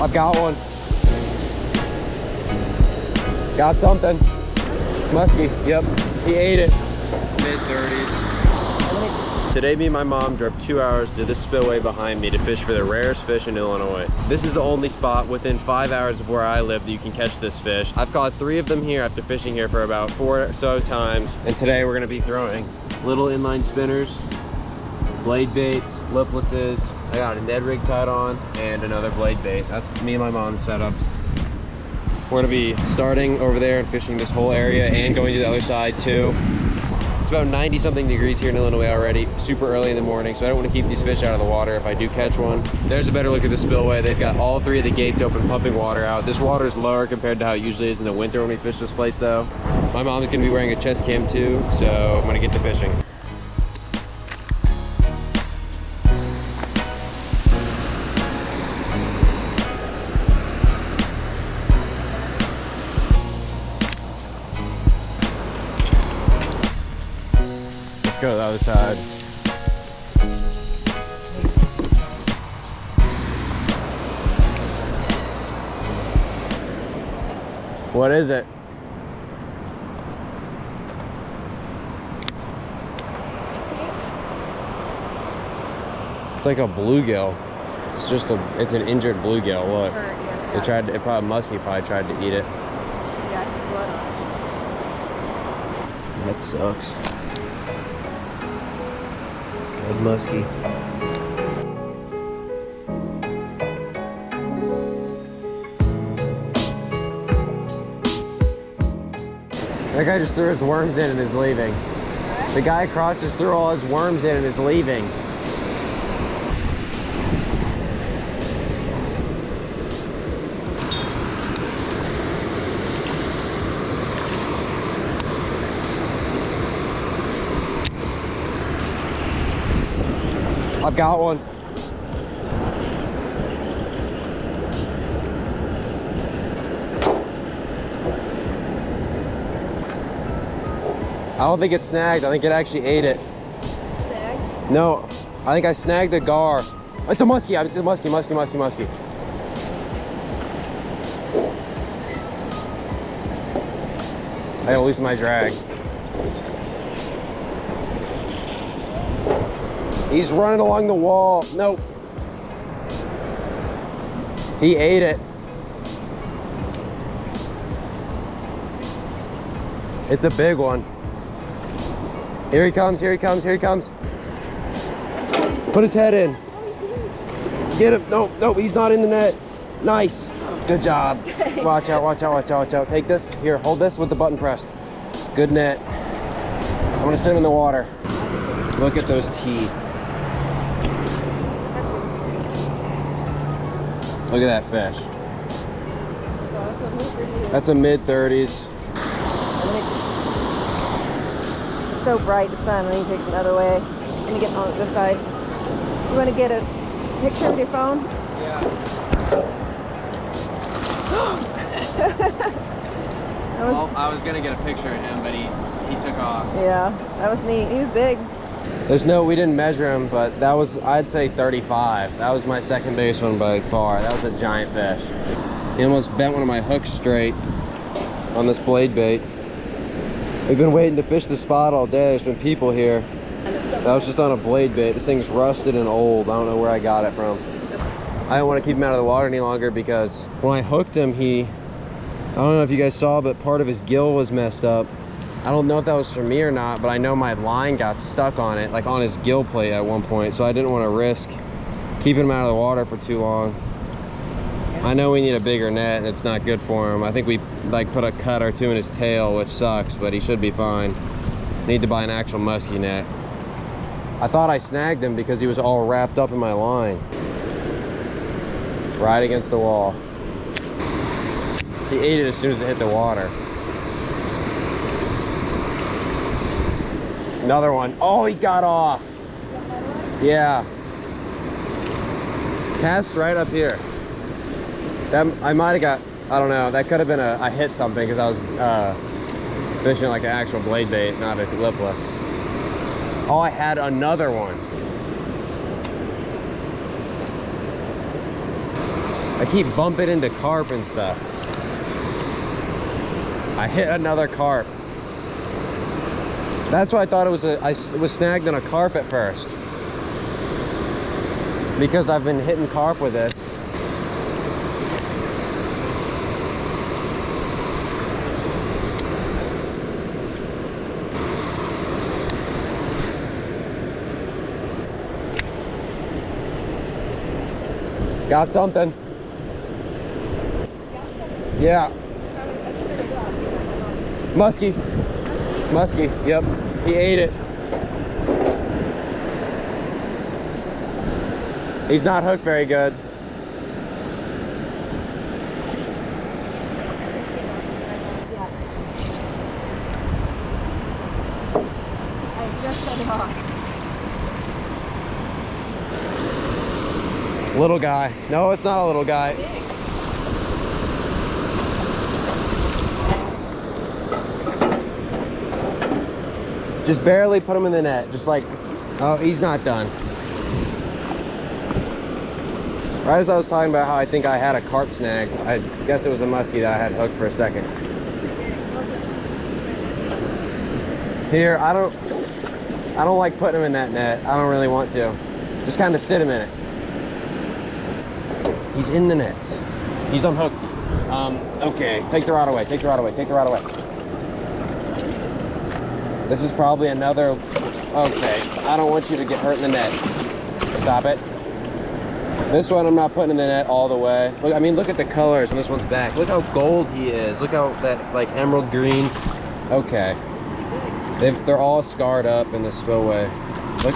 I've got one. Got something. Musky, yep. He ate it. Mid-30s. Today, me and my mom drove 2 hours to this spillway behind me to fish for the rarest fish in Illinois. This is the only spot within 5 hours of where I live that you can catch this fish. I've caught 3 of them here after fishing here for about 4 or so times. And today we're gonna be throwing little inline spinners, blade baits, liplesses. I got a Ned rig tied on and another blade bait. That's me and my mom's setups. We're gonna be starting over there and fishing this whole area and going to the other side too. It's about 90 something degrees here in Illinois already, super early in the morning, so I don't want to keep these fish out of the water if I do catch one. There's a better look at the spillway. They've got all 3 of the gates open, pumping water out. This water is lower compared to how it usually is in the winter when we fish this place though. My mom's gonna be wearing a chest cam too, so I'm gonna get to fishing. Go to the other side. What is it? It's like a bluegill. It's just it's an injured bluegill. Look, it probably musky probably tried to eat it. Yeah, I see blood on it. That sucks. Musky. That guy just threw his worms in and is leaving. The guy across just threw all his worms in and is leaving. I've got one. I don't think it snagged. I think it actually ate it. Snag? No, I think I snagged the gar. It's a musky. It's a musky. I gotta loosen my drag. He's running along the wall. Nope. He ate it. It's a big one. Here he comes, here he comes, here he comes. Put his head in. Get him. Nope, nope, he's not in the net. Nice. Good job. Watch out, watch out, watch out, watch out. Take this. Here, hold this with the button pressed. Good net. I'm gonna sit him in the water. Look at those teeth. Look at that fish. That's awesome. That's a mid-30s. It's so bright, the sun. Let me take it the other way. And you get on this side. You want to get a picture with your phone? Yeah. Well, I was gonna get a picture of him, but he took off. Yeah, that was neat. He was big. We didn't measure him, but that was, I'd say 35. That was my second biggest one by far. That was a giant fish. He almost bent one of my hooks straight on this blade bait. We've been waiting to fish the spot all day. There's been people here. That was just on a blade bait. This thing's rusted and old. I don't know where I got it from. I don't want to keep him out of the water any longer because when I hooked him, I don't know if you guys saw, but part of his gill was messed up. I don't know if that was for me or not, but I know my line got stuck on it, like on his gill plate at one point, so I didn't want to risk keeping him out of the water for too long. I know we need a bigger net, and it's not good for him. I think we like put a cut or two in his tail, which sucks, but he should be fine. Need to buy an actual musky net. I thought I snagged him because he was all wrapped up in my line. Right against the wall. He ate it as soon as it hit the water. Another one. Oh, he got off. Yeah. Cast right up here. That I might have got, I don't know, that could have been I hit something because I was fishing like an actual blade bait, not a lipless. Oh, I had another one. I keep bumping into carp and stuff. I hit another carp. That's why I thought it was I was snagged on a carp at first. Because I've been hitting carp with this. Got something. Yeah. Musky. Musky, yep. He ate it. He's not hooked very good. I just shut him off. Little guy. No, it's not a little guy. Just barely put him in the net. Just like, oh, he's not done. Right as I was talking about how I think I had a carp snag, I guess it was a musky that I had hooked for a second. Here, I don't like putting him in that net. I don't really want to. Just kind of sit him in it. He's in the nets. He's unhooked. Okay, take the rod away, take the rod away, take the rod away. This is probably another, okay, I don't want you to get hurt in the net. Stop it. This one I'm not putting in the net all the way. Look, I mean, look at the colors on this one's back. Look how gold he is. Look how that, like, emerald green. Okay. They're all scarred up in the spillway. Look.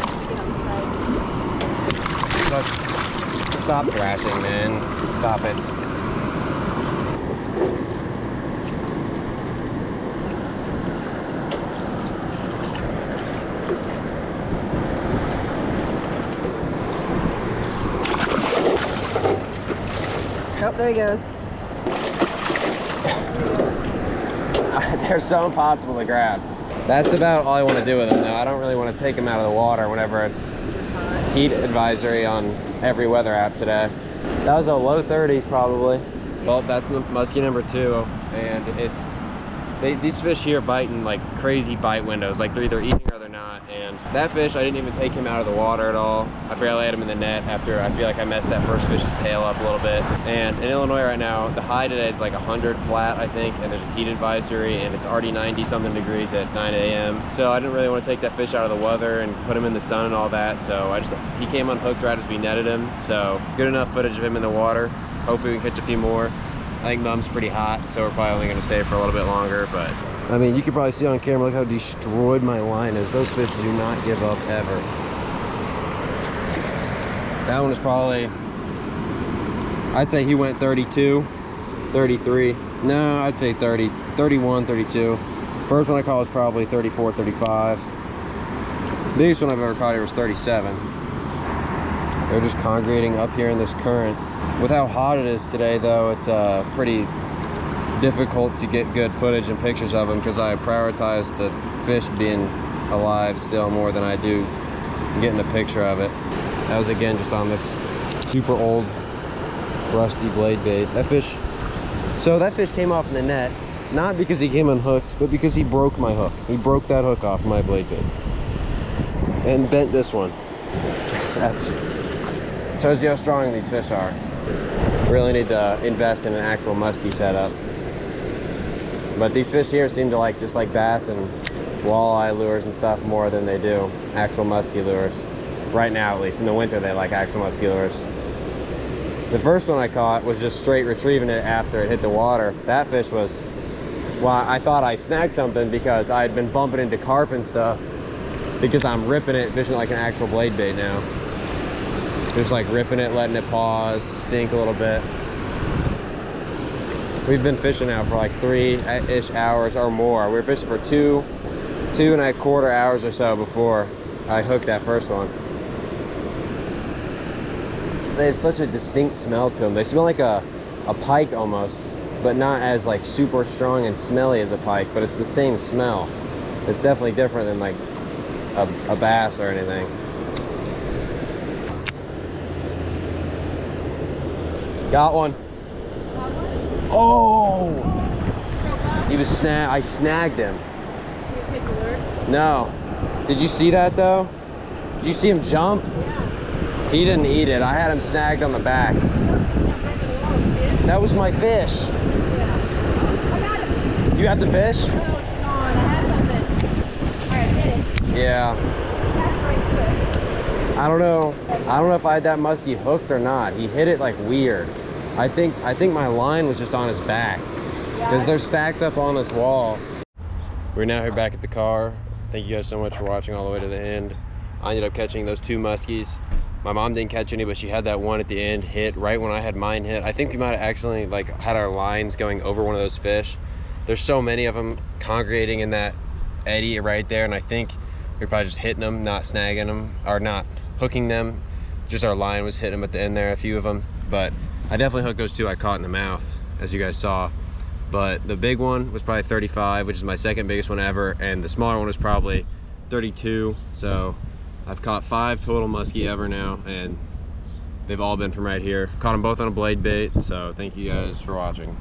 Stop thrashing, man. Stop it. Oh, there he goes. They're so impossible to grab. That's about all I want to do with them, though. I don't really want to take them out of the water whenever it's heat advisory on every weather app today. That was a low 30s probably. Well, that's the musky number 2, and these fish here bite in like crazy bite windows, like they're either eating or they're not. And that fish, I didn't even take him out of the water at all. I barely had him in the net after I feel like I messed that first fish's tail up a little bit. And in Illinois right now, the high today is like 100 flat, I think, and there's a heat advisory, and it's already 90 something degrees at 9 a.m. So I didn't really want to take that fish out of the weather and put him in the sun and all that. So he came unhooked right as we netted him. So good enough footage of him in the water. Hopefully we can catch a few more. I think Mum's pretty hot, so we're probably only going to stay for a little bit longer, but I mean, you can probably see on camera, look how destroyed my line is. Those fish do not give up ever. That one is probably, I'd say he went 32, 33. No, I'd say 30, 31, 32. First one I caught was probably 34, 35. Biggest one I've ever caught here was 37. They're just congregating up here in this current. With how hot it is today, though, it's pretty difficult to get good footage and pictures of them because I prioritize the fish being alive still more than I do getting a picture of it. That was again just on this super old rusty blade bait. That fish came off in the net, not because he came unhooked, but because he broke my hook. He broke that hook off my blade bait and bent this one. That's tells you how strong these fish are. Really need to invest in an actual musky setup. But these fish here seem to like just like bass and walleye lures and stuff more than they do actual musky lures. Right now, at least. In the winter, they like actual musky lures. The first one I caught was just straight retrieving it after it hit the water. That fish was, well, I thought I snagged something because I had been bumping into carp and stuff because I'm ripping it, fishing like an actual blade bait now. Just like ripping it, letting it pause, sink a little bit. We've been fishing now for like 3-ish hours or more. We were fishing for two and a quarter hours or so before I hooked that first one. They have such a distinct smell to them. They smell like a pike almost, but not as like super strong and smelly as a pike, but it's the same smell. It's definitely different than like a bass or anything. Got one. Oh! He was I snagged him. No. Did you see that though? Did you see him jump? Yeah. He didn't eat it. I had him snagged on the back. That was my fish. Yeah. I got it. You got the fish? No, it's gone. I had something. All right, hit it. Yeah. That's right to it. I don't know if I had that muskie hooked or not. He hit it like weird. I think my line was just on his back because they're stacked up on this wall. We're now here back at the car. Thank you guys so much for watching all the way to the end. I ended up catching those 2 muskies. My mom didn't catch any, but she had that one at the end hit right when I had mine hit. I think we might have accidentally like had our lines going over one of those fish. There's so many of them congregating in that eddy right there, and I think we're probably just hitting them, not snagging them, or not hooking them. Just our line was hitting them at the end there, a few of them. But I definitely hooked those 2 I caught in the mouth, as you guys saw. But the big one was probably 35, which is my second biggest one ever, and the smaller one was probably 32. So I've caught 5 total muskie ever now, and they've all been from right here. Caught them both on a blade bait, so thank you guys for watching.